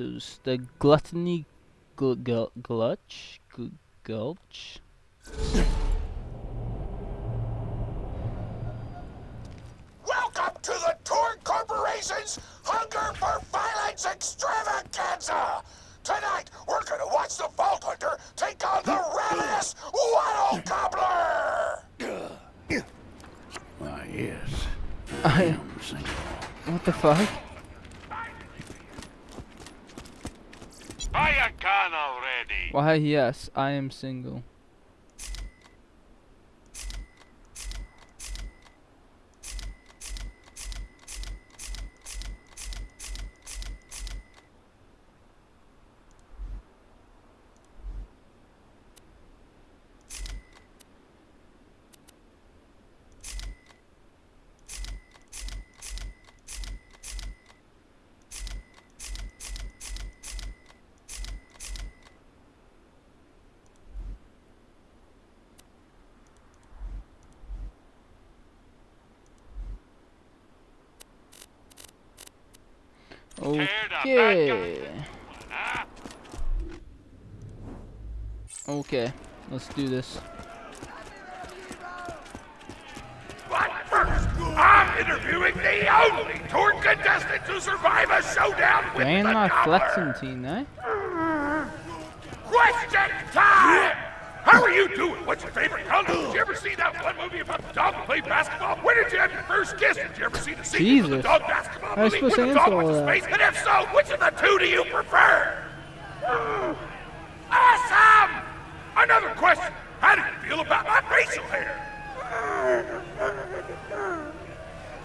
encounters. The Gluttony Gulch? Gulch? Welcome to the Torg Corporation's Hunger for Violence Extravaganza! Tonight, we're gonna watch the Vault Hunter take on the Ravenous Wattle Gobbler! Why, yes. I am single. What the fuck? Buy a gun already! Why, yes, I am single. Okay. Okay, let's do this. But first, I'm interviewing the only Torg contestant to survive a showdown with They ain't the my Gobbler! flexing team, eh? Question time! How are you doing? What's your favorite color? Did you ever see that one movie about the dog who played basketball? When did you have your first kiss? Did you ever see the sequel to the Jesus. dog basketball I was movie supposed when to the dog answer went all to that. space? And if so, which of the two do you prefer? Awesome! Another question. How do you feel about my facial hair?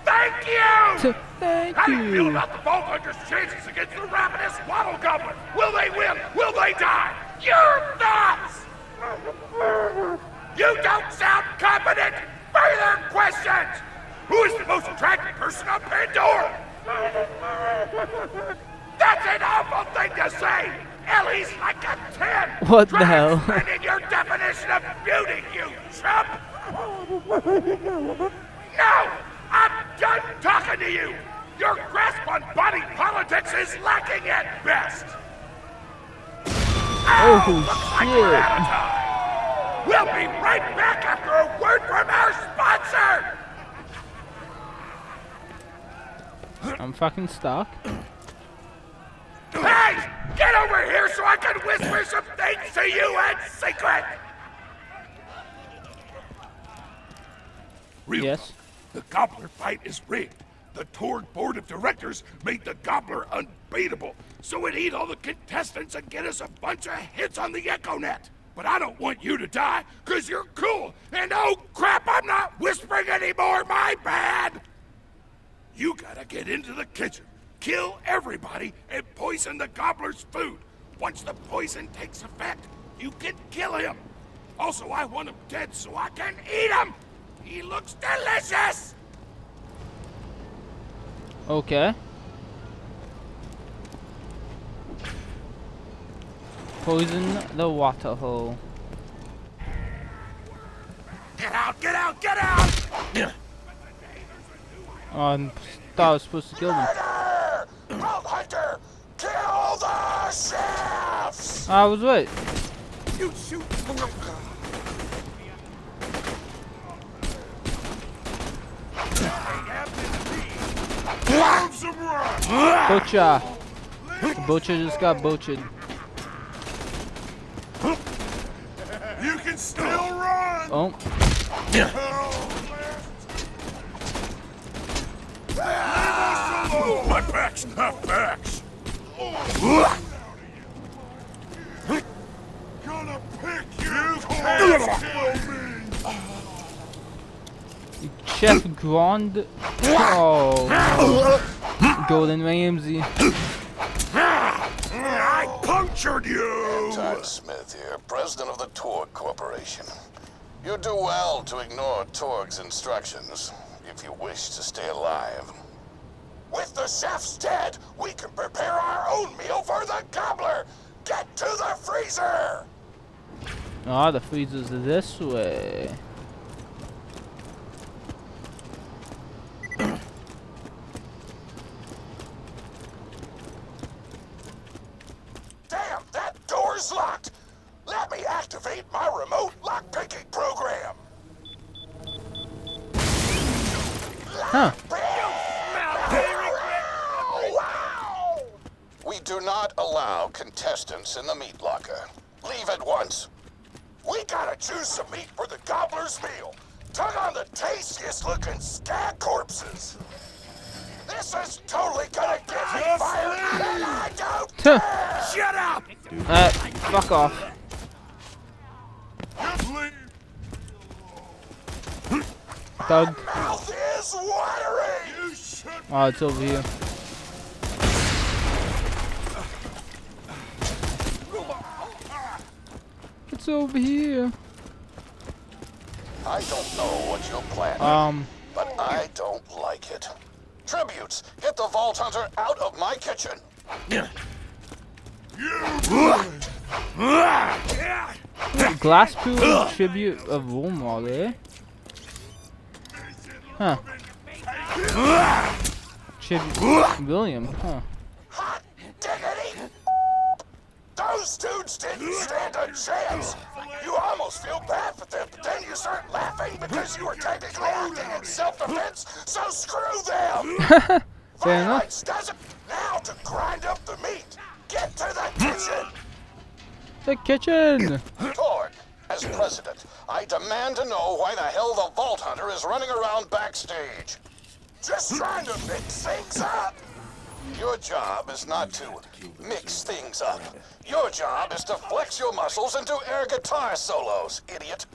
Thank you! Thank How do you feel you. about the Vault Hunter's chances against the Ravenous Wattle Gobbler? Will they win? Will they die? Your thoughts! You don't sound confident! Further questions! Who is the most attractive person on Pandora? That's an awful thing to say! Ellie's like a 10! What the hell? Translating your definition of beauty, you chump! No! I'm done talking to you! Your grasp on body politics is lacking at best! Oh, looks like we're shit. out of time! We'll be right back after a word from our sponsor! I'm fucking stuck. Hey! Get over here so I can whisper some things to you in secret! Real Yes. The Gobbler fight is rigged. The Torg board of directors made the Gobbler unbeatable, so it'd eat all the contestants and get us a bunch of hits on the EchoNet. But I don't want you to die, cause you're cool, and oh crap, I'm not whispering anymore, my bad! You gotta get into the kitchen, kill everybody, and poison the Gobbler's food. Once the poison takes effect, you can kill him. Also, I want him dead so I can eat him! He looks delicious! Okay. Poison the water hole. Get out, get out, get out! Oh, I thought I was supposed to kill them. Murder! Vault Hunter! Kill the chefs! I was right. You shoot! Butcher. The butcher just got butchered. You can still run! Oh. My back's not backs! Gonna pick you! Kill me! Chef Grand. Oh. Golden Ramsay. I punctured you! Todd Smith here, president of the Torg Corporation. You do well to ignore Torg's instructions if you wish to stay alive. With the chefs dead, we can prepare our own meal for the Gobbler! Get to the freezer! Oh, the freezer's this way. Door's locked. Let me activate my remote lockpicking program. Huh. We do not allow contestants in the meat locker. Leave at once. We gotta choose some meat for the Gobbler's meal. Tug on the tastiest looking scat corpses. This is totally gonna get me fired, and I don't care! Shut up! Fuck off. Doug. My mouth is watering! Oh, it's over here. It's over here. I don't know what you're planning, but I don't like it. Tributes, get the Vault Hunter out of my kitchen. Glass pool tribute of Walmart, eh? Huh. Tribute William, huh? Hot diggity! Those dudes didn't stand a chance. You almost feel bad for them, but then you start laughing because you were technically acting in self-defense, so screw them! Fair enough. Violence doesn't now to grind up the meat. Get to the kitchen! The kitchen! Torg, as president, I demand to know why the hell the Vault Hunter is running around backstage. Just trying to mix things up. Your job is not to mix things up. Your job is to flex your muscles and do air guitar solos, idiot.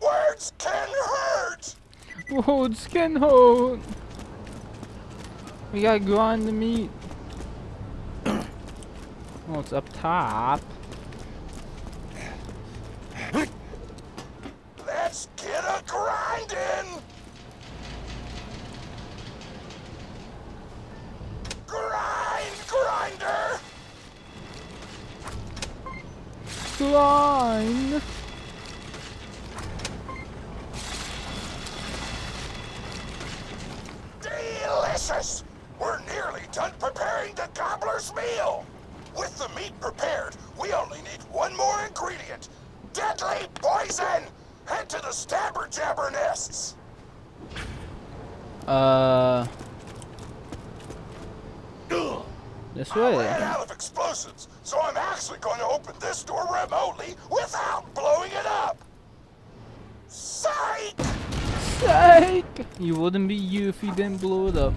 Words can hurt! Words can hold. We gotta grind the meat. Oh, it's up top. Let's get a grindin'! Grinder! Grind. Delicious! We're nearly done preparing the Gobbler's meal! With the meat prepared, we only need one more ingredient. Deadly poison! Head to the stabber jabber nests! This I way. ran out of explosives, so I'm actually going to open this door remotely without blowing it up! Psych! Psych! You wouldn't be you if you didn't blow it up.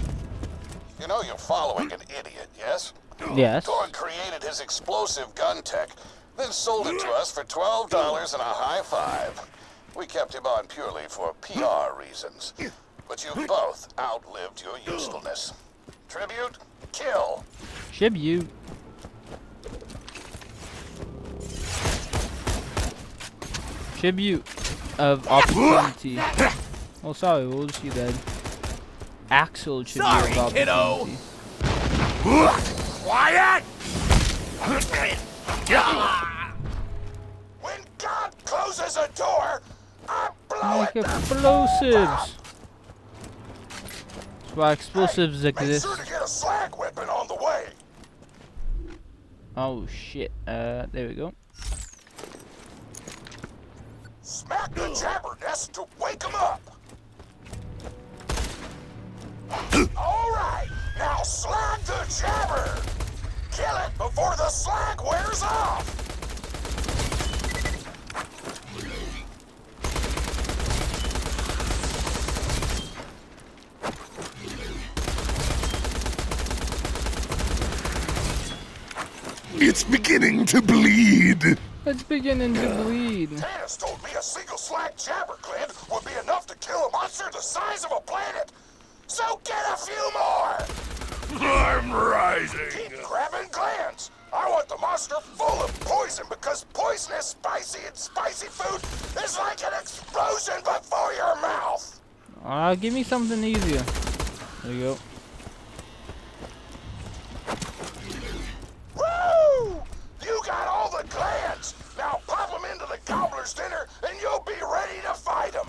You know you're following an idiot, yes? Yes. Torg created his explosive gun tech, then sold it to us for $12 and a high five. We kept him on purely for PR reasons. But you both outlived your usefulness. Tribute, kill. Tribute. Tribute of opportunity. Oh, sorry, what was she then? Axel tribute of opportunity. Quiet! When God closes a door, I blow Like it the explosives. That's why explosives Make exist. sure to get a slag weapon on the way. Oh shit. There we go. Smack the jabber nest to wake them up. All right, now slag the jabber. Kill it before the slag wears off. It's beginning to bleed. It's beginning to bleed. Tannis told me a single slag jabber gland would be enough to kill a monster the size of a planet. So get a few more. I'm rising. Keep grabbing glands. I want the monster full of poison because poison is spicy and spicy food is like an explosion before your mouth. Give me something easier. There you go. Woo! You got all the glands. Now pop them into the Gobbler's dinner and you'll be ready to fight them.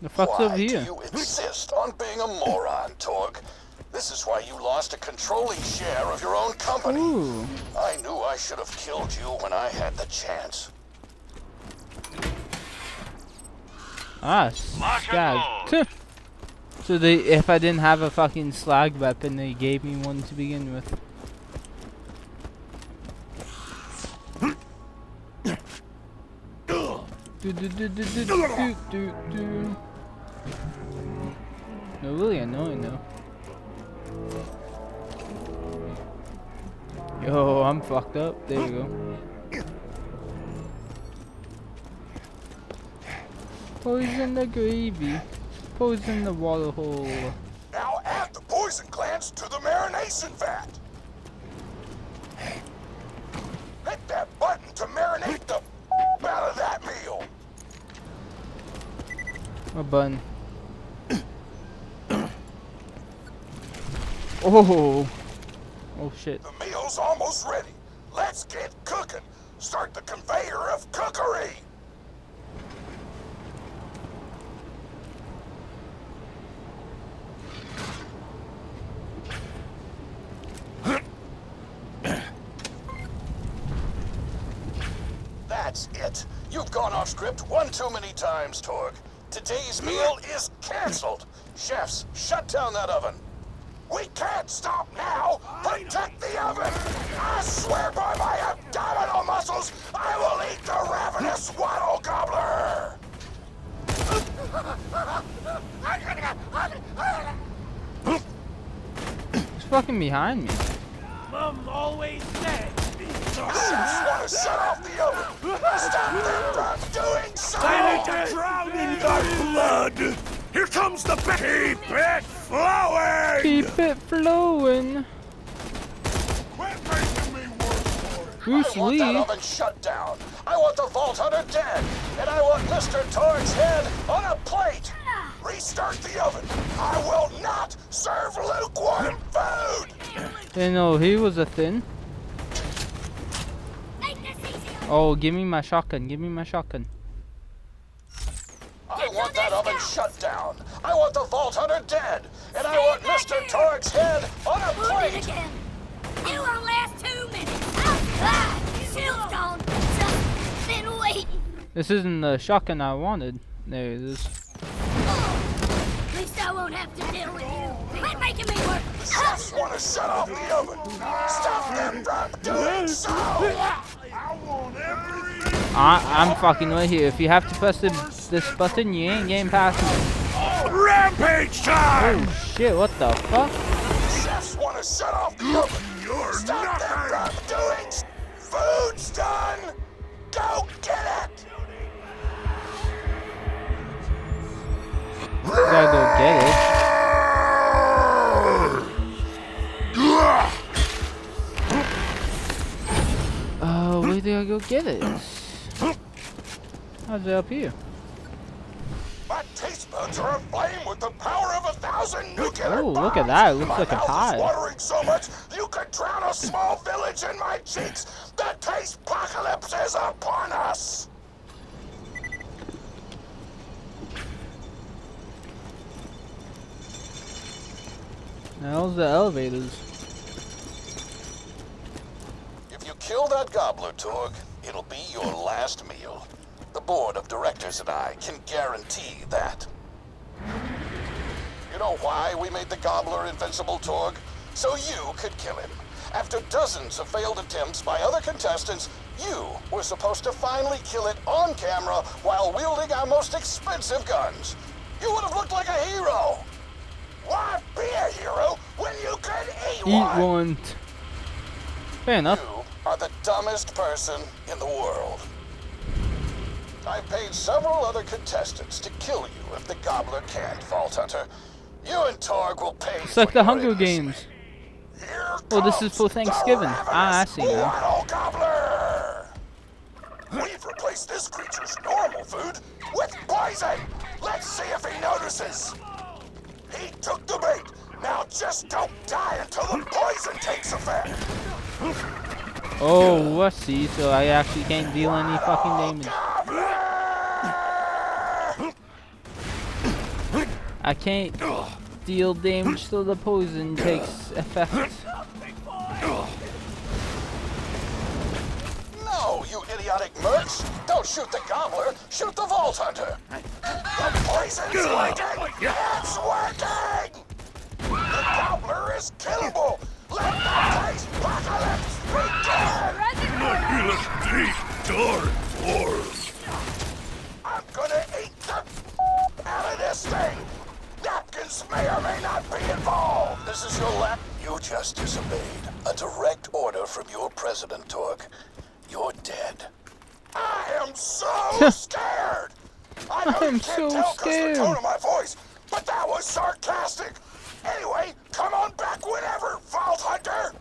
The fuck's over here? Why do you insist on being a moron, Torg? This is why you lost a controlling share of your own company. Ooh. I knew I I should have killed you when I had the chance. Ah, slag. So they, if I didn't have a fucking slag weapon, they gave me one to begin with. No, really annoying though. Yo, I'm fucked up. There we go. Poison the gravy. Poison the water hole. Now add the poison glands to the marination vat. Hit that button to marinate the out of that meal. A bun. Oh. Oh shit. The meal's almost ready. Let's get cooking. Start the conveyor of cookery. That's it. You've gone off script one too many times, Torg. Today's meal is canceled. Chefs, shut down that oven. We can't stop now! Protect the oven! I swear by my abdominal muscles, I will eat the ravenous Wattle Gobbler! He's fucking behind me. Mom always said. Chefs want to shut off the oven! Stop them from doing so! I need to drown in the blood! Here comes the Keep it flowing! Keep it flowing. Quit making me work for it! Bruce I want Lee. that oven shut down. I want the Vault Hunter dead. And I want Mr. Torg's head on a plate. Restart the oven. I will not serve lukewarm food. You know, he was a thin. Oh, give me my shotgun. Give me my shotgun. I want that oven shut down. I want the Vault Hunter dead. And I want Mr. Torg's head on a plate. Again. You won't last 2 minutes. Ah, shield's gone. Just been waiting. This isn't the shotgun I wanted. There it is. At least I won't have to deal with you. Quit making me work. Chefs want to shut off the oven. Stop them from doing so. I want everything! I'm fucking right here. If you have to press this button, you ain't getting past me. Rampage time! Oh shit, what the fuck? Chefs want to shut off the oven. You're Stop them nothing! from doing so. Food's done. Go get it. Gotta go get it. Oh, where did I go get it? How's it up here? My taste buds are aflame with the power of 1,000 nuclear Oh, bombs. look at that. It looks My like a mouth pie. is watering so much you could drown a small village in my cheeks. The taste apocalypse is upon us. How's the elevators? If you kill that gobbler, Torg, it'll be your last meal. The board of directors and I can guarantee that. You know why we made the gobbler invincible, Torg? So you could kill him. After dozens of failed attempts by other contestants, you were supposed to finally kill it on camera while wielding our most expensive guns. You would have looked like a hero. Why be a hero when you could eat Eat one? one. Fair enough. You are the dumbest person in the world. I paid several other contestants to kill you if the gobbler can't, Vault Hunter. You and Torg will pay. It's like for the your Hunger idiocy. Games. Here Oh, this is for comes the Thanksgiving. Ah, I see ravenous now. Wattle Gobbler. We've replaced this creature's normal food with poison. Let's see if he notices. He took the bait. Now just don't die until the poison takes effect. Oh, I see. So I actually can't deal any fucking damage. Gobbler! I can't deal damage till the poison takes effect. idiotic mercs. Don't shoot the Gobbler, shoot the Vault Hunter. The poison's working! It's working! The Gobbler is killable! Let the taste apocalypse begin! I'm gonna eat the out of this thing! Napkins may or may not be involved! This is your lap. You just disobeyed a direct order from your President Torg. You're dead. I am so scared! I know you can't tell because the tone of my voice, but that was sarcastic! Anyway, come on back whenever, Vault Hunter!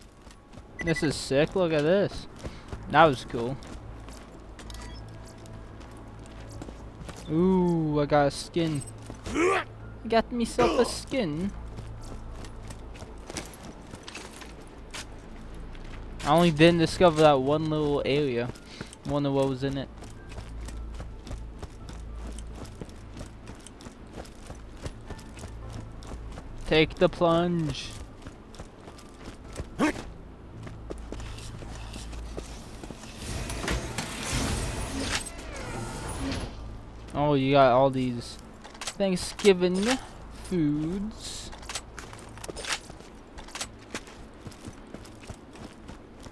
This is sick. Look at this. That was cool. Ooh, I got a skin. I got myself a skin. I only didn't discover that one little area. Wonder what was in it. Take the plunge. Oh, you got all these Thanksgiving foods.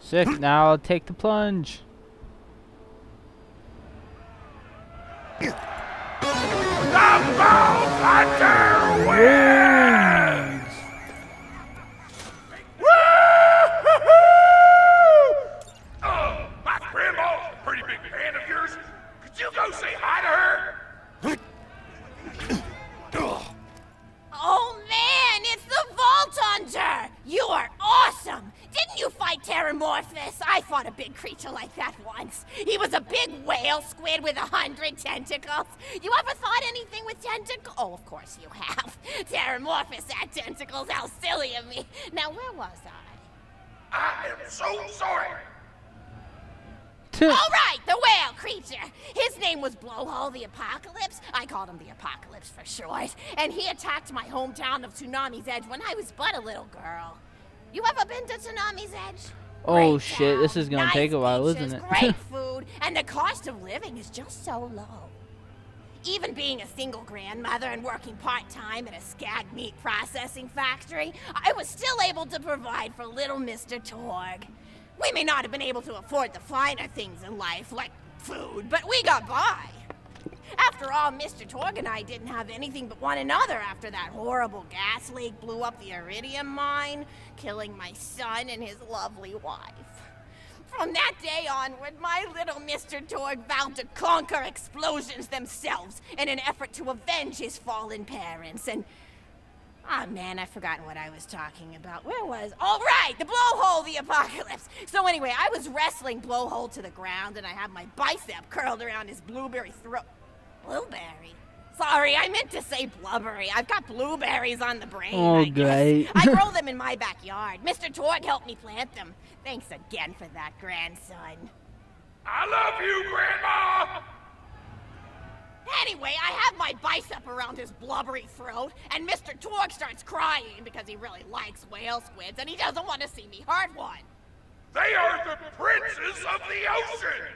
Sick. Now I'll take the plunge. My grandma's a pretty big fan of yours. Could you go say hi to her? Oh man, it's the Vault Hunter! You are awesome! Didn't you fight Terramorphous? I fought a big creature like that once. He was a big whale squid with 100 tentacles. You ever thought anything with tentacles? Oh, of course you have. Terramorphous had tentacles. How silly of me. Now, where was I? I am so sorry. All right, the whale creature. His name was Blowhole the Apocalypse. I called him the Apocalypse for short. And he attacked my hometown of Tsunami's Edge when I was but a little girl. You ever been to Tsunami's Edge? Oh Great shit, this is gonna nice take a while, beaches, isn't it? Great food, and the cost of living is just so low. Even being a single grandmother and working part-time at a skag meat processing factory, I was still able to provide for little Mr. Torg. We may not have been able to afford the finer things in life, like food, but we got by. After all, Mr. Torg and I didn't have anything but one another after that horrible gas leak blew up the iridium mine, killing my son and his lovely wife. From that day onward, my little Mr. Torg vowed to conquer explosions themselves in an effort to avenge his fallen parents, and... Ah, man, I've forgotten what I was talking about. Where was... Oh, right! The Blowhole the Apocalypse! So anyway, I was wrestling Blowhole to the ground, and I have my bicep curled around his blueberry throat... Blueberry? Sorry, I meant to say blubbery. I've got blueberries on the brain, I guess. great. I grow them in my backyard. Mr. Torg helped me plant them. Thanks again for that, grandson. I love you, Grandma! Anyway, I have my bicep around his blubbery throat, and Mr. Torg starts crying because he really likes whale squids, and he doesn't want to see me hurt one. They are the princes of the ocean!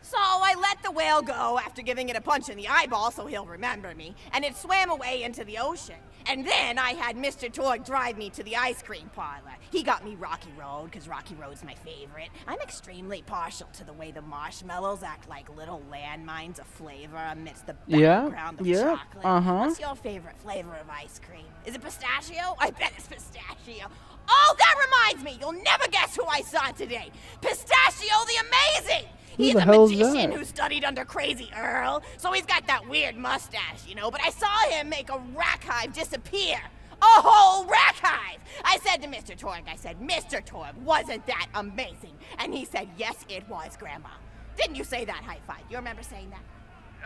So I let the whale go after giving it a punch in the eyeball so he'll remember me, and it swam away into the ocean. And then I had Mr. Torg drive me to the ice cream parlor. He got me Rocky Road, because Rocky Road's my favorite. I'm extremely partial to the way the marshmallows act like little landmines of flavor amidst the background of chocolate. What's your favorite flavor of ice cream? Is it pistachio? I bet it's pistachio. Oh, that reminds me! You'll never guess who I saw today! Pistachio the Amazing! He's a magician who studied under Crazy Earl, so he's got that weird mustache, you know, but I saw him make a rack hive disappear. A whole rack hive! I said to Mr. Torg, Mr. Torg, wasn't that amazing? And he said, yes, it was, Grandma. Didn't you say that high five? You remember saying that?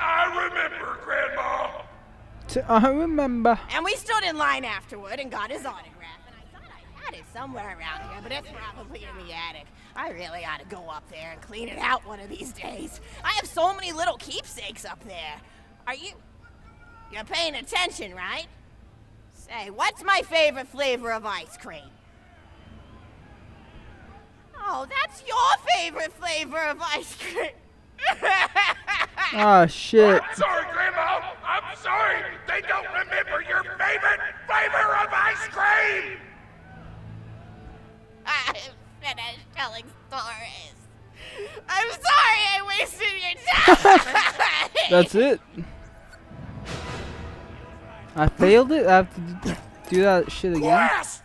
I remember, Grandma! I remember. And we stood in line afterward and got his autograph. And I thought I had it somewhere around here, but it's probably in the attic. I really ought to go up there and clean it out one of these days. I have so many little keepsakes up there. You're paying attention, right? Say, what's my favorite flavor of ice cream? Oh, that's your favorite flavor of ice cream. Oh shit. I'm sorry, Grandma. I'm sorry. They don't remember your favorite flavor of ice cream. I'm finished telling stories. I'm sorry I wasted your time. That's it. I failed it. I have to do that shit again. Blast!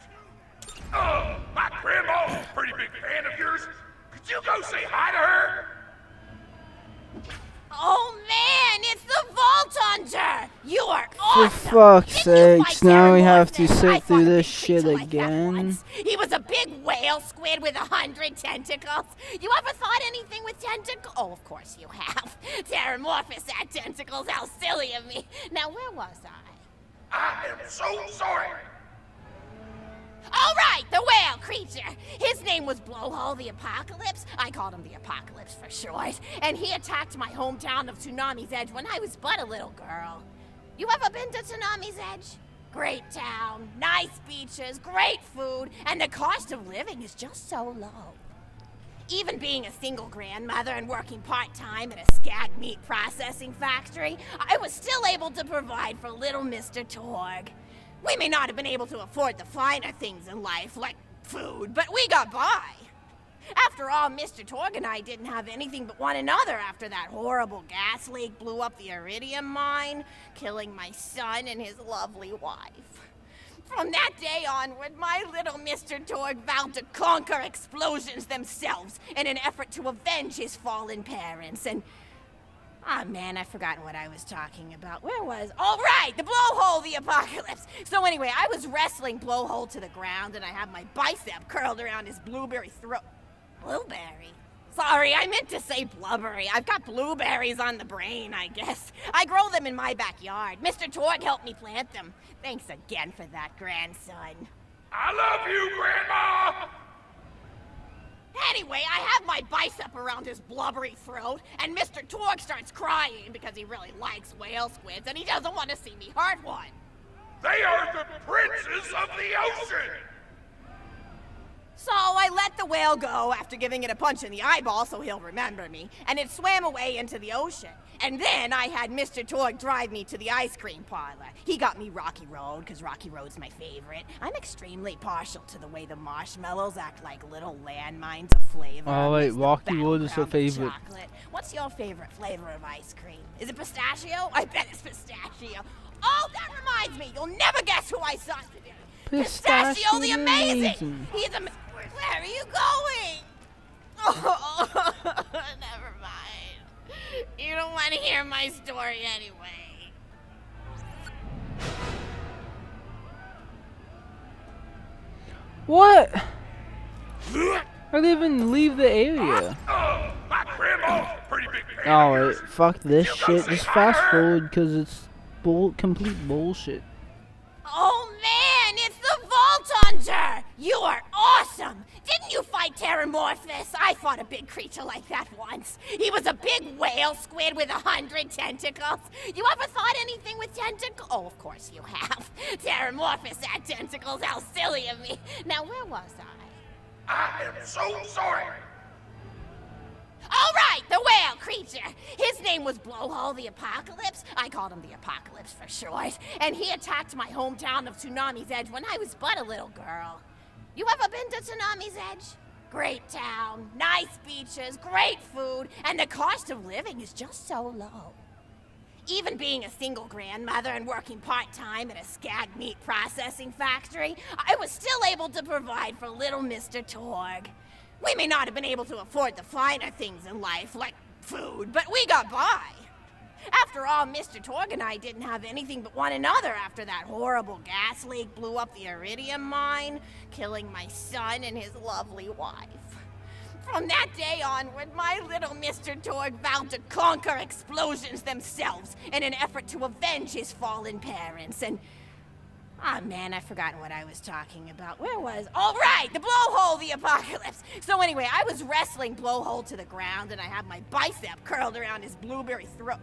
My grandma's a pretty big fan of yours. Could you go say hi to her? Oh man, it's the Vault Hunter! You are For awesome! fuck's Didn't you sakes, fight now we have to Terramorphous? I sit fought through a this big shit creature like that again. once. He was a big whale squid with 100 tentacles. You ever thought anything with tentacles? Oh, of course you have. Terramorphous had tentacles. How silly of me. Now, where was I? I am so sorry. All right, the whale creature. His name was Blowhole the Apocalypse. I called him the Apocalypse for short. And he attacked my hometown of Tsunami's Edge when I was but a little girl. You ever been to Tsunami's Edge? Great town, nice beaches, great food, and the cost of living is just so low. Even being a single grandmother and working part-time at a skag meat processing factory, I was still able to provide for little Mr. Torg. We may not have been able to afford the finer things in life, like food, but we got by. After all, Mr. Torg and I didn't have anything but one another after that horrible gas leak blew up the iridium mine, killing my son and his lovely wife. From that day onward, my little Mr. Torg vowed to conquer explosions themselves in an effort to avenge his fallen parents, and ah, man, I've forgotten what I was talking about. Where was? Oh, right, the Blowhole the Apocalypse. So anyway, I was wrestling Blowhole to the ground, and I had my bicep curled around his blueberry throat. Blueberry? Sorry, I meant to say blubbery. I've got blueberries on the brain, I guess. I grow them in my backyard. Mr. Torg helped me plant them. Thanks again for that, grandson. I love you, Grandma. Anyway, I have my bicep around his blubbery throat, and Mr. Torg starts crying because he really likes whale squids, and he doesn't want to see me hurt one. They are the princes of the ocean. So I let the whale go after giving it a punch in the eyeball so he'll remember me, and it swam away into the ocean. And then I had Mr. Torg drive me to the ice cream parlor. He got me Rocky Road, because Rocky Road's my favorite. I'm extremely partial to the way the marshmallows act like little landmines of flavor. Oh wait, Mix the Rocky Road is your battleground with favorite. chocolate. What's your favorite flavor of ice cream? Is it pistachio? I bet it's pistachio. Oh, that reminds me, you'll never guess who I saw today. Pistachio the Amazing! He's a... Where are you going? Oh, never mind. You don't want to hear my story anyway. What? I didn't even leave the area. My grandma's a pretty big fan Oh of wait, yours. fuck this You go shit. say Just hi to fast her. forward because it's complete bullshit. Oh man, it's the Vault Hunter! You are awesome! Didn't you fight Terramorphous? I fought a big creature like that once. He was a big whale squid with 100 tentacles. You ever thought anything with tentacles? Oh, of course you have. Terramorphous had tentacles. How silly of me. Now, where was I? I am so sorry. All right, the whale creature. His name was Blowhole the Apocalypse. I called him the Apocalypse for short. And he attacked my hometown of Tsunami's Edge when I was but a little girl. You ever been to Tsunami's Edge? Great town, nice beaches, great food, and the cost of living is just so low. Even being a single grandmother and working part-time at a skag meat processing factory, I was still able to provide for little Mr. Torg. We may not have been able to afford the finer things in life, like food, but we got by. After all, Mr. Torg and I didn't have anything but one another after that horrible gas leak blew up the iridium mine, killing my son and his lovely wife. From that day onward, my little Mr. Torg vowed to conquer explosions themselves in an effort to avenge his fallen parents, and ah, man, I've forgotten what I was talking about. Where was? Oh, right, the Blowhole the Apocalypse. So anyway, I was wrestling Blowhole to the ground, and I had my bicep curled around his blueberry throat.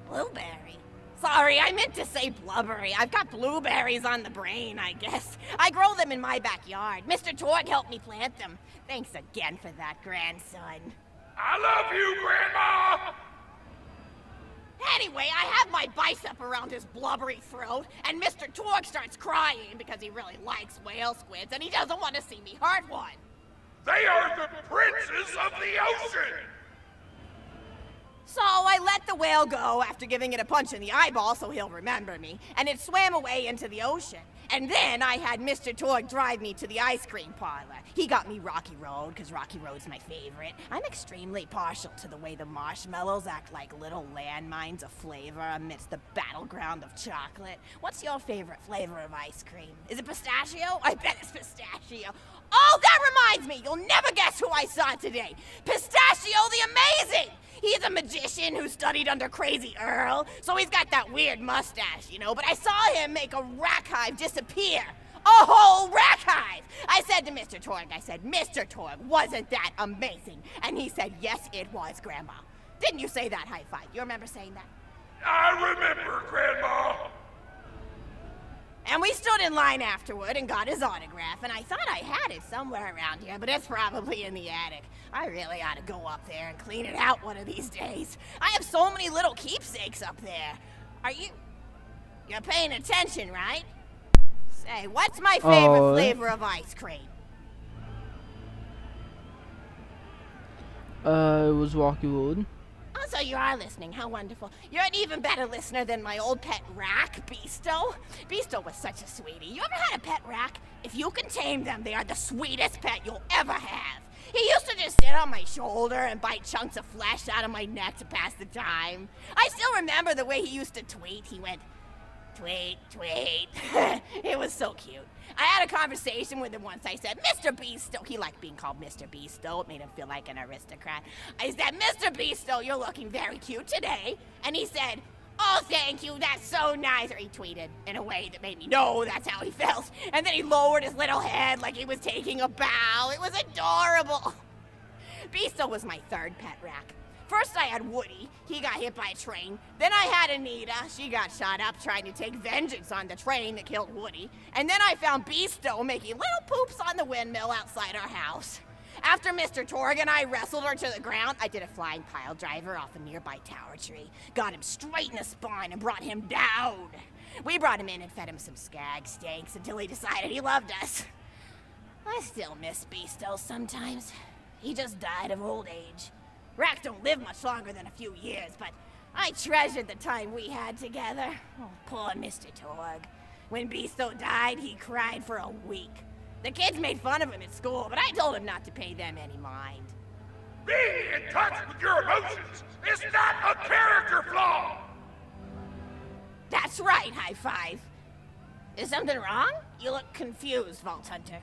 Blueberry? Sorry, I meant to say blubbery. I've got blueberries on the brain, I guess. I grow them in my backyard. Mr. Torg helped me plant them. Thanks again for that, grandson. I love you, Grandma! Anyway, I have my bicep around his blubbery throat, and Mr. Torg starts crying because he really likes whale squids, and he doesn't want to see me hurt one. They are the princes of the ocean! So I let the whale go after giving it a punch in the eyeball so he'll remember me, and it swam away into the ocean. And then I had Mr. Torg drive me to the ice cream parlor. He got me Rocky Road, because Rocky Road's my favorite. I'm extremely partial to the way the marshmallows act like little landmines of flavor amidst the battleground of chocolate. What's your favorite flavor of ice cream? Is it pistachio? I bet it's pistachio. Oh, that reminds me! You'll never guess who I saw today! Pistachio the Amazing! He's a magician who studied under Crazy Earl, so he's got that weird mustache, you know, but I saw him make a rack hive disappear. A whole rack hive! I said to Mr. Torg, Mr. Torg, wasn't that amazing? And he said, yes, it was, Grandma. Didn't you say that, High Five? You remember saying that? I remember, Grandma! And we stood in line afterward and got his autograph, and I thought I had it somewhere around here, but it's probably in the attic. I really ought to go up there and clean it out one of these days. I have so many little keepsakes up there. You're paying attention, right? Say, what's my favorite flavor of ice cream? It was Rocky Road. Oh, so you are listening. How wonderful. You're an even better listener than my old pet rack, Beasto. Beasto was such a sweetie. You ever had a pet rack? If you can tame them, they are the sweetest pet you'll ever have. He used to just sit on my shoulder and bite chunks of flesh out of my neck to pass the time. I still remember the way he used to tweet. He went, tweet, tweet. It was so cute. I had a conversation with him once. I said, Mr. Beasto. He liked being called Mr. Beasto. It made him feel like an aristocrat. I said, Mr. Beasto, you're looking very cute today. And he said, oh, thank you. That's so nice. Or he tweeted in a way that made me know that's how he felt. And then he lowered his little head like he was taking a bow. It was adorable. Beasto was my third pet rack. First I had Woody. He got hit by a train. Then I had Anita. She got shot up trying to take vengeance on the train that killed Woody. And then I found Beasto making little poops on the windmill outside our house. After Mr. Torg and I wrestled her to the ground, I did a flying pile driver off a nearby tower tree, got him straight in the spine and brought him down. We brought him in and fed him some skag steaks until he decided he loved us. I still miss Beasto sometimes. He just died of old age. Racks don't live much longer than a few years, but I treasured the time we had together. Oh, poor Mr. Torg. When Beasto died, he cried for a week. The kids made fun of him at school, but I told him not to pay them any mind. Being in touch with your emotions is not a character flaw! That's right, High Five. Is something wrong? You look confused, Vault Hunter.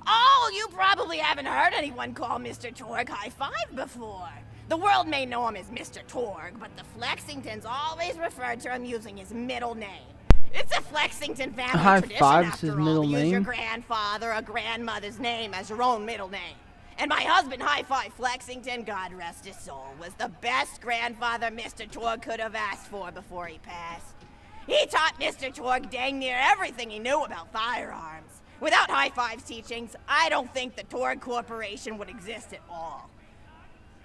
Oh, you probably haven't heard anyone call Mr. Torg High Five before. The world may know him as Mr. Torg, but the Flexingtons always referred to him using his middle name. It's a Flexington family High tradition, Five's after his all, middle to use name? your grandfather or grandmother's name as your own middle name. And my husband, High Five Flexington, God rest his soul, was the best grandfather Mr. Torg could have asked for before he passed. He taught Mr. Torg dang near everything he knew about firearms. Without High Five's teachings, I don't think the Torg Corporation would exist at all.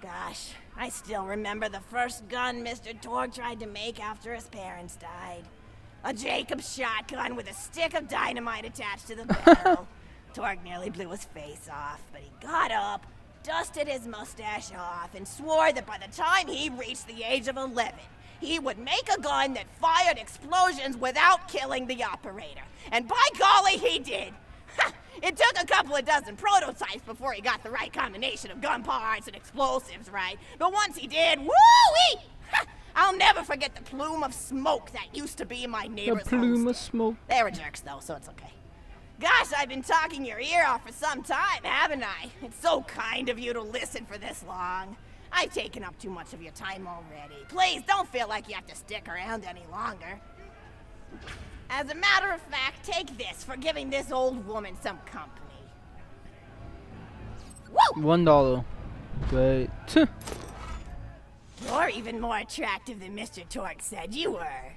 Gosh, I still remember the first gun Mr. Torg tried to make after his parents died. A Jacobs shotgun with a stick of dynamite attached to the barrel. Torg nearly blew his face off, but he got up, dusted his mustache off, and swore that by the time he reached the age of 11, he would make a gun that fired explosions without killing the operator. And by golly, he did! It took a couple of dozen prototypes before he got the right combination of gun parts and explosives right. But once he did, woo-wee! I'll never forget the plume of smoke that used to be in my neighbor's A plume of homestead. smoke. They were jerks, though, so it's okay. Gosh, I've been talking your ear off for some time, haven't I? It's so kind of you to listen for this long. I've taken up too much of your time already. Please, don't feel like you have to stick around any longer. As a matter of fact, take this for giving this old woman some company. Woo! $1. Great. You're even more attractive than Mr. Torg said you were.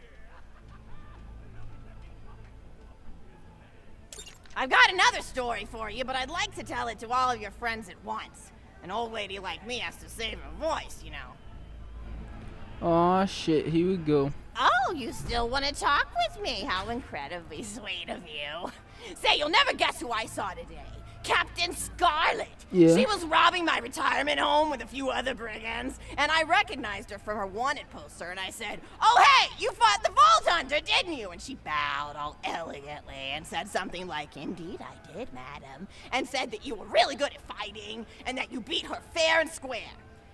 I've got another story for you, but I'd like to tell it to all of your friends at once. An old lady like me has to save her voice, you know. Aw, shit, here we go. Oh, you still want to talk with me? How incredibly sweet of you. Say, you'll never guess who I saw today. Captain Scarlet. Yeah. She was robbing my retirement home with a few other brigands, and I recognized her from her wanted poster, and I said, "Oh, hey, you fought the Vault Hunter, didn't you?" And she bowed all elegantly and said something like, "Indeed I did, madam," and said that you were really good at fighting, and that you beat her fair and square.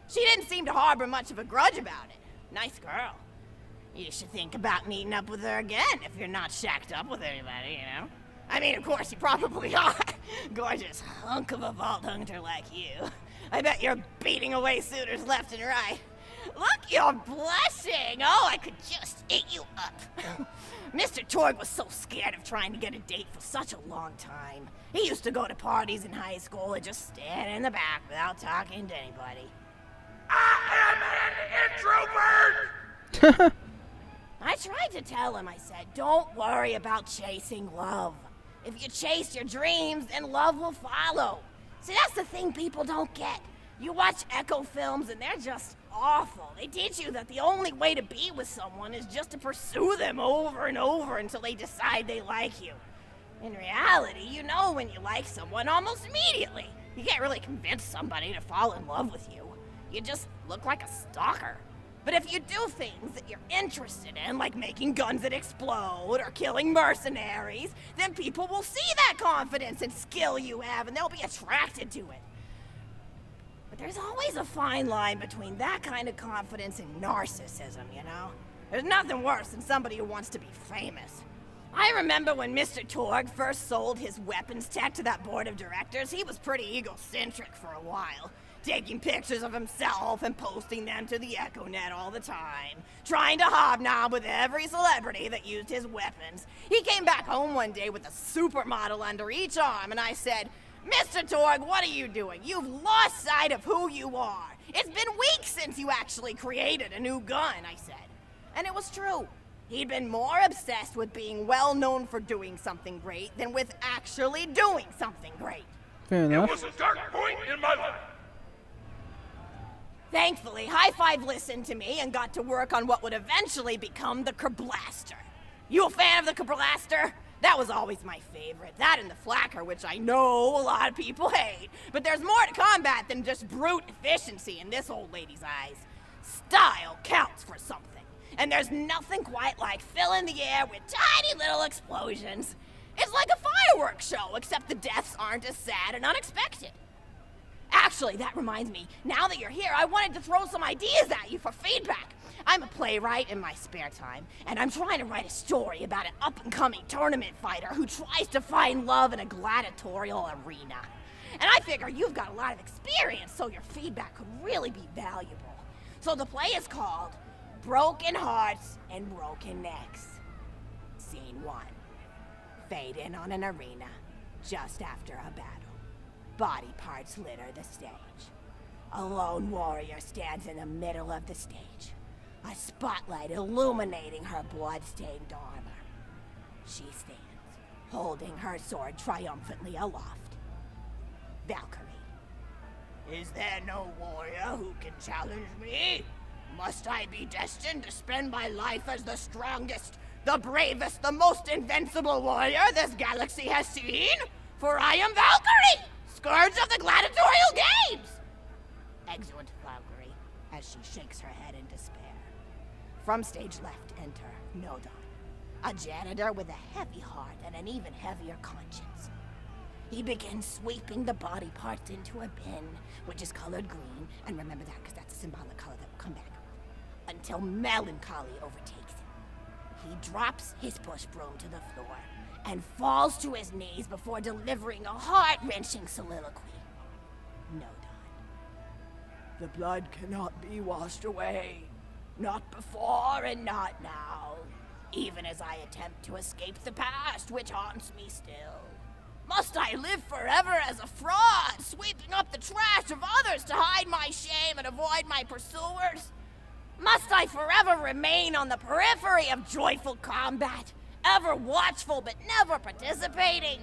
She didn't seem to harbor much of a grudge about it. Nice girl. You should think about meeting up with her again if you're not shacked up with anybody, you know? I mean, of course, you probably are. Gorgeous hunk of a Vault Hunter like you. I bet you're beating away suitors left and right. Look, you're blushing. Oh, I could just eat you up. Mr. Torg was so scared of trying to get a date for such a long time. He used to go to parties in high school and just stand in the back without talking to anybody. I am an introvert! I tried to tell him, I said, don't worry about chasing love. If you chase your dreams, then love will follow. See, that's the thing people don't get. You watch Echo films and they're just awful. They teach you that the only way to be with someone is just to pursue them over and over until they decide they like you. In reality, you know when you like someone almost immediately. You can't really convince somebody to fall in love with you. You just look like a stalker. But if you do things that you're interested in, like making guns that explode or killing mercenaries, then people will see that confidence and skill you have, and they'll be attracted to it. But there's always a fine line between that kind of confidence and narcissism, you know? There's nothing worse than somebody who wants to be famous. I remember when Mr. Torg first sold his weapons tech to that board of directors, he was pretty egocentric for a while. Taking pictures of himself and posting them to the EchoNet all the time. Trying to hobnob with every celebrity that used his weapons. He came back home one day with a supermodel under each arm, and I said, "Mr. Torg, what are you doing? You've lost sight of who you are. It's been weeks since you actually created a new gun," I said. And it was true. He'd been more obsessed with being well known for doing something great than with actually doing something great. Fair It enough. was a dark point in my life. Thankfully, High Five listened to me and got to work on what would eventually become the Kerblaster. You a fan of the Kerblaster? That was always my favorite. That and the Flacker, which I know a lot of people hate. But there's more to combat than just brute efficiency in this old lady's eyes. Style counts for something. And there's nothing quite like filling the air with tiny little explosions. It's like a fireworks show, except the deaths aren't as sad and unexpected. Actually, that reminds me, now that you're here, I wanted to throw some ideas at you for feedback. I'm a playwright in my spare time, and I'm trying to write a story about an up-and-coming tournament fighter who tries to find love in a gladiatorial arena. And I figure you've got a lot of experience, so your feedback could really be valuable. So the play is called Broken Hearts and Broken Necks. Scene 1. Fade in on an arena just after a battle. Body parts litter the stage. A lone warrior stands in the middle of the stage, a spotlight illuminating her blood-stained armor. She stands, holding her sword triumphantly aloft. Valkyrie. Is there no warrior who can challenge me? Must I be destined to spend my life as the strongest, the bravest, the most invincible warrior this galaxy has seen? For I am Valkyrie! Scourge of the gladiatorial games! Exeunt Valkyrie, as she shakes her head in despair. From stage left enter Nodon, a janitor with a heavy heart and an even heavier conscience. He begins sweeping the body parts into a bin, which is colored green, and remember that because that's a symbolic color that will come back, until melancholy overtakes him. He drops his push broom to the floor and falls to his knees before delivering a heart-wrenching soliloquy. Nodon. The blood cannot be washed away. Not before and not now. Even as I attempt to escape the past, which haunts me still. Must I live forever as a fraud, sweeping up the trash of others to hide my shame and avoid my pursuers? Must I forever remain on the periphery of joyful combat, ever watchful but never participating?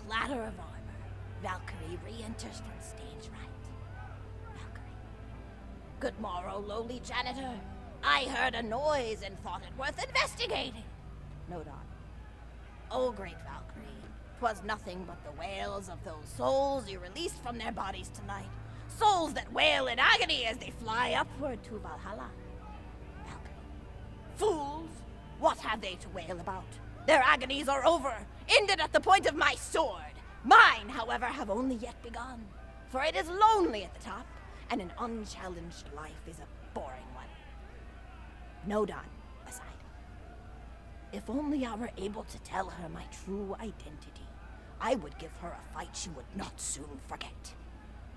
clatter of armor, Valkyrie re-enters from stage right. Valkyrie. Good morrow, lowly janitor. I heard a noise and thought it worth investigating. Note on. Oh, great Valkyrie, 'twas nothing but the wails of those souls you released from their bodies tonight. Souls that wail in agony as they fly upward to Valhalla. Valkyrie. Fools! What have they to wail about? Their agonies are over, ended at the point of my sword. Mine, however, have only yet begun. For it is lonely at the top, and an unchallenged life is a boring one. Nodon, aside. If only I were able to tell her my true identity, I would give her a fight she would not soon forget.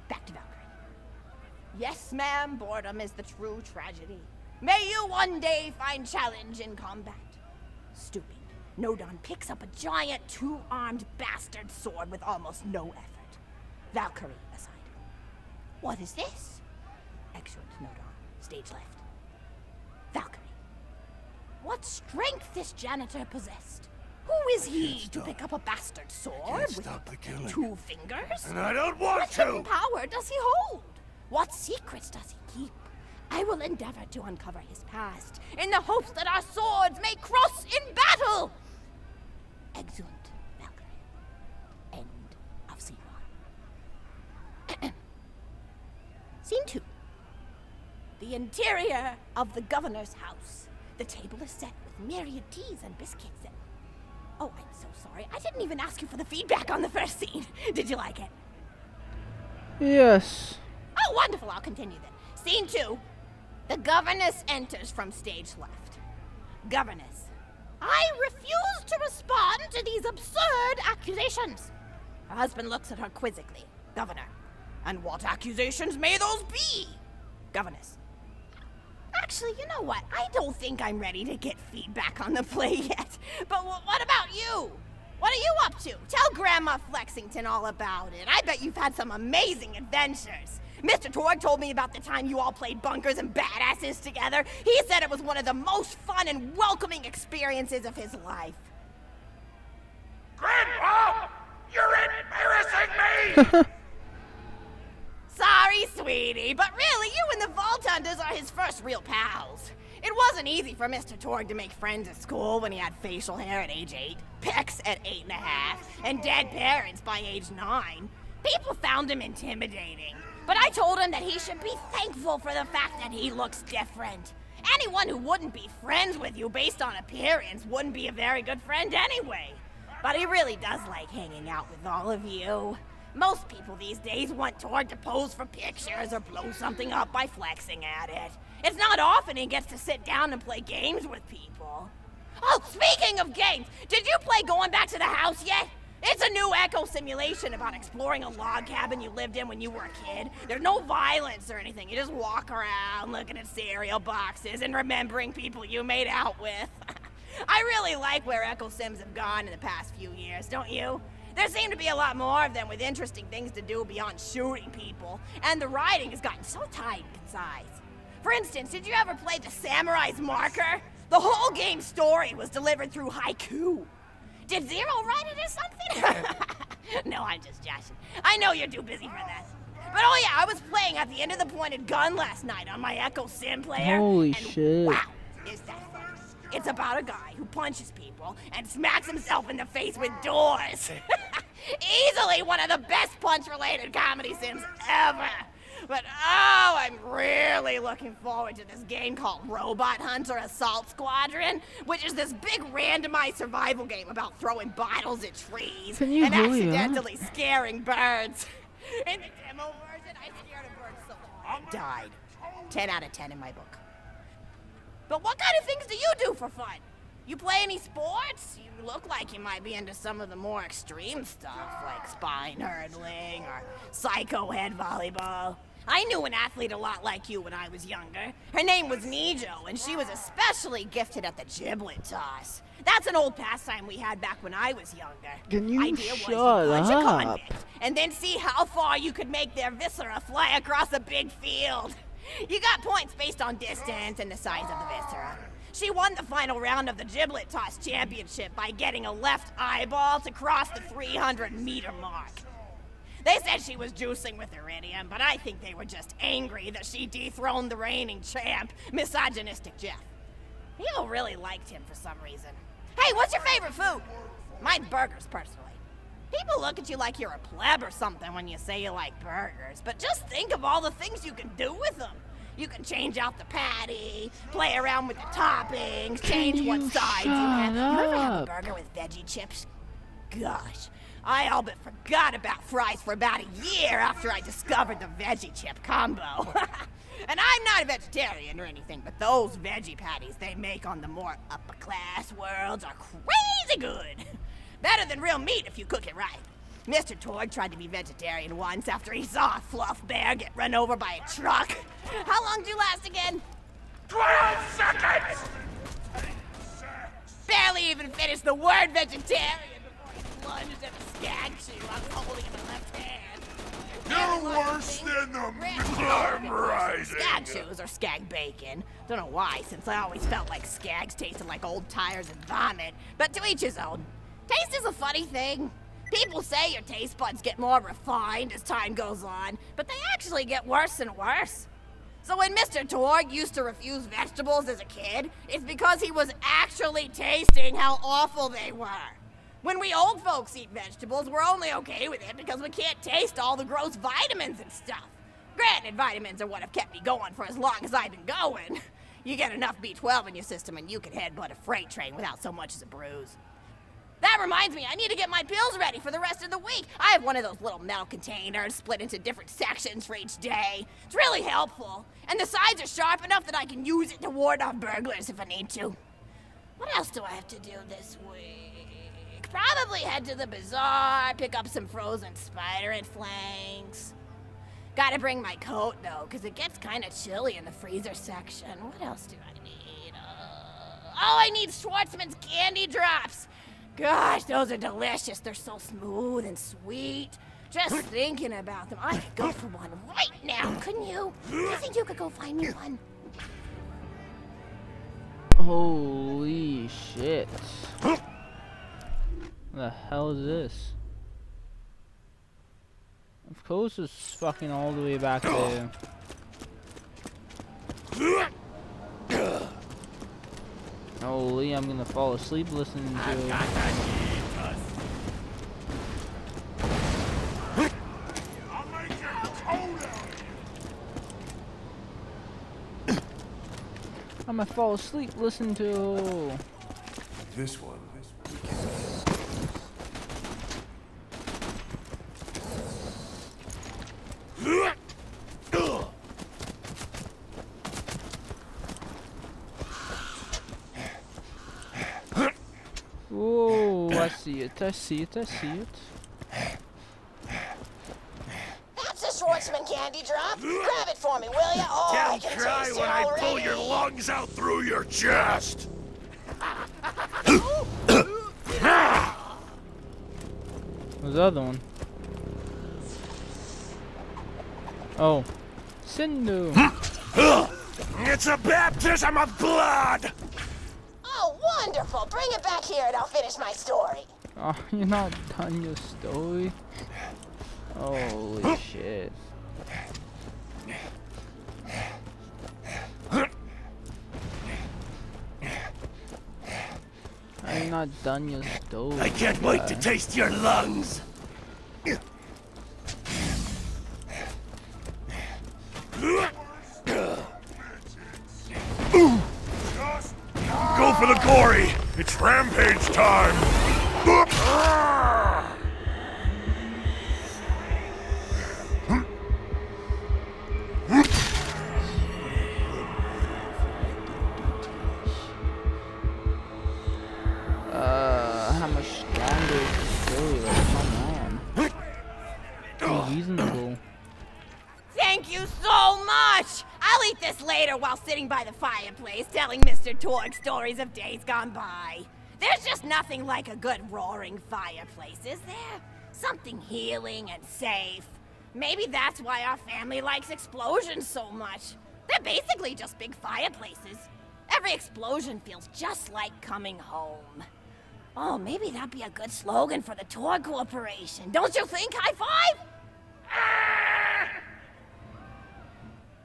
Back to Valkyrie. Yes, ma'am, boredom is the true tragedy. May you one day find challenge in combat. Stooping, Nodon picks up a giant two-armed bastard sword with almost no effort. Valkyrie aside. What is this? Excellent, Nodon. Stage left. Valkyrie. What strength this janitor possessed? Who is he to pick up a bastard sword with two fingers? And I don't want What hidden power does he hold? What secrets does he keep? I will endeavor to uncover his past in the hopes that our swords may cross in battle. Excellent, Valkyrie. End of scene 1. Scene 2. The interior of the governor's house. The table is set with myriad teas and biscuits and... Oh, I'm so sorry. I didn't even ask you for the feedback on the first scene. Did you like it? Yes. Oh, wonderful. I'll continue then. Scene 2. The governess enters from stage left. Governess. I refuse to respond to these absurd accusations. Her husband looks at her quizzically. Governor. And what accusations may those be? Governess. Actually, you know what? I don't think I'm ready to get feedback on the play yet. But what about you? What are you up to? Tell Grandma Flexington all about it. I bet you've had some amazing adventures. Mr. Torg told me about the time you all played bunkers and badasses together. He said it was one of the most fun and welcoming experiences of his life. Grandpa! You're embarrassing me! Sorry, sweetie, but really, you and the Vault Hunters are his first real pals. It wasn't easy for Mr. Torg to make friends at school when he had facial hair at age 8, pecs at 8.5, and dead parents by age 9. People found him intimidating, but I told him that he should be thankful for the fact that he looks different. Anyone who wouldn't be friends with you based on appearance wouldn't be a very good friend anyway. But he really does like hanging out with all of you. Most people these days want Torg to pose for pictures or blow something up by flexing at it. It's not often he gets to sit down and play games with people. Oh, speaking of games, did you play Going Back to the House yet? It's a new echo simulation about exploring a log cabin you lived in when you were a kid. There's no violence or anything. You just walk around looking at cereal boxes and remembering people you made out with. I really like where echo sims have gone in the past few years, don't you? There seem to be a lot more of them with interesting things to do beyond shooting people, and the writing has gotten so tight and concise. For instance, did you ever play The Samurai's Marker? The whole game's story was delivered through haiku. Did Zero write it or something? No, I'm just joshing. I know you're too busy for that. But oh yeah, I was playing at the end of the pointed gun last night on my Echo Sim player. Holy and shit. Wow, is that fun. It's about a guy who punches people and smacks himself in the face with doors. Easily one of the best punch-related comedy sims ever. But oh, I'm really looking forward to this game called Robot Hunter Assault Squadron, which is this big randomized survival game about throwing bottles at trees and accidentally scaring birds. In the demo version, I scared a bird so hard it died. 10 out of 10 in my book. But what kind of things do you do for fun? You play any sports? You look like you might be into some of the more extreme stuff, like spine hurdling or psycho head volleyball. I knew an athlete a lot like you when I was younger. Her name was Nijo, and she was especially gifted at the giblet toss. That's an old pastime we had back when I was younger. Can you Idea was shut to punch a up? convict, and then see how far you could make their viscera fly across a big field. You got points based on distance and the size of the viscera. She won the final round of the Giblet Toss Championship by getting a left eyeball to cross the 300-meter mark. They said she was juicing with iridium, but I think they were just angry that she dethroned the reigning champ, misogynistic Jeff. People really liked him for some reason. Hey, what's your favorite food? Mine's burgers, personally. People look at you like you're a pleb or something when you say you like burgers, but just think of all the things you can do with them. You can change out the patty, play around with the toppings, change what sides you have. You ever have a burger with veggie chips? Gosh, I all but forgot about fries for about a year after I discovered the veggie chip combo. And I'm not a vegetarian or anything, but those veggie patties they make on the more upper-class worlds are crazy good. Better than real meat if you cook it right. Mr. Torg tried to be vegetarian once after he saw a fluff bear get run over by a truck. How long do you last again? 12 seconds! Barely even finished the word vegetarian before he lunged at a skag chew I was holding in my left hand. You're worse than the I'm rising. Skag chews or skag bacon. Don't know why, since I always felt like skags tasted like old tires and vomit. But to each his own. Taste is a funny thing. People say your taste buds get more refined as time goes on, but they actually get worse and worse. So when Mr. Torg used to refuse vegetables as a kid, it's because he was actually tasting how awful they were. When we old folks eat vegetables, we're only okay with it because we can't taste all the gross vitamins and stuff. Granted, vitamins are what have kept me going for as long as I've been going. You get enough B12 in your system and you can headbutt a freight train without so much as a bruise. That reminds me, I need to get my pills ready for the rest of the week. I have one of those little metal containers split into different sections for each day. It's really helpful. And the sides are sharp enough that I can use it to ward off burglars if I need to. What else do I have to do this week? Probably head to the bazaar, pick up some frozen spider and flanks. Gotta bring my coat, though, because it gets kind of chilly in the freezer section. What else do I need? I need Schwartzman's candy drops. Gosh, those are delicious. They're so smooth and sweet. Just thinking about them, I could go for one right now, couldn't you? Do you think you could go find me one? Holy shit. What the hell is this? Of course it's fucking all the way back there. Holy, I'm gonna fall asleep listening to it. I'm gonna fall asleep listening to This one. Whoa, I see it, I see it, I see it. That's a Schwartzman candy drop. Grab it for me, will ya? Oh, I Don't can cry taste when it I already. pull your lungs out through your chest. What's the other one? Oh. Sindu. It's a baptism of blood! Oh, wonderful. Bring it back here and I'll finish my story. Oh, you're not done your story? Holy shit. I'm not done your story. I can't wait to taste your lungs! Go for the gory! It's rampage time! How much stronger is the story? Like, come on. Be reasonable. Thank you so much! I'll eat this later while sitting by the fireplace telling Mr. Torg stories of days gone by. There's just nothing like a good roaring fireplace, is there? Something healing and safe. Maybe that's why our family likes explosions so much. They're basically just big fireplaces. Every explosion feels just like coming home. Oh, maybe that'd be a good slogan for the Tor Corporation. Don't you think, High Five?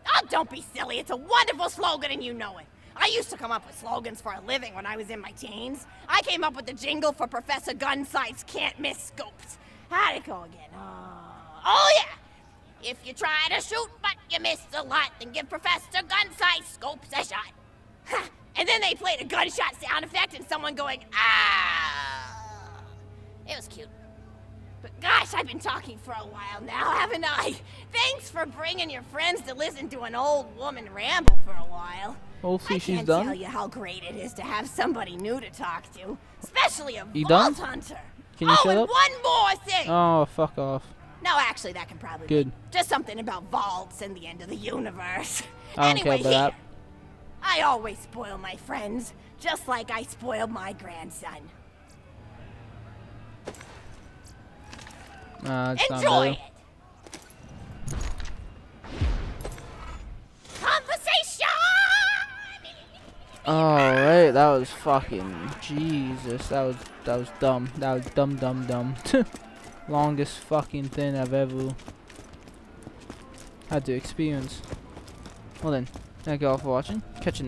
Oh, don't be silly. It's a wonderful slogan and you know it. I used to come up with slogans for a living when I was in my teens. I came up with the jingle for Professor Gunsight's Can't Miss Scopes. How'd it go again? Oh yeah! If you try to shoot but you miss a lot, then give Professor Gunsight Scopes a shot. Ha! And then they played a gunshot sound effect and someone going, ah! It was cute. But gosh, I've been talking for a while now, haven't I? Thanks for bringing your friends to listen to an old woman ramble for a while. Hopefully she's I can't done. tell you how great it is to have somebody new to talk to, especially a You vault done? hunter. Can you oh, shut and up? one more thing. Oh, fuck off. No, actually, that can probably Good. be just something about vaults and the end of the universe. I don't Anyway, care about here. I always spoil my friends, just like I spoiled my grandson. It's not Enjoy better. it. Conversation. Alright, that was fucking Jesus. That was dumb. That was dumb. Longest fucking thing I've ever had to experience. Well then, thank you all for watching. Catch you next.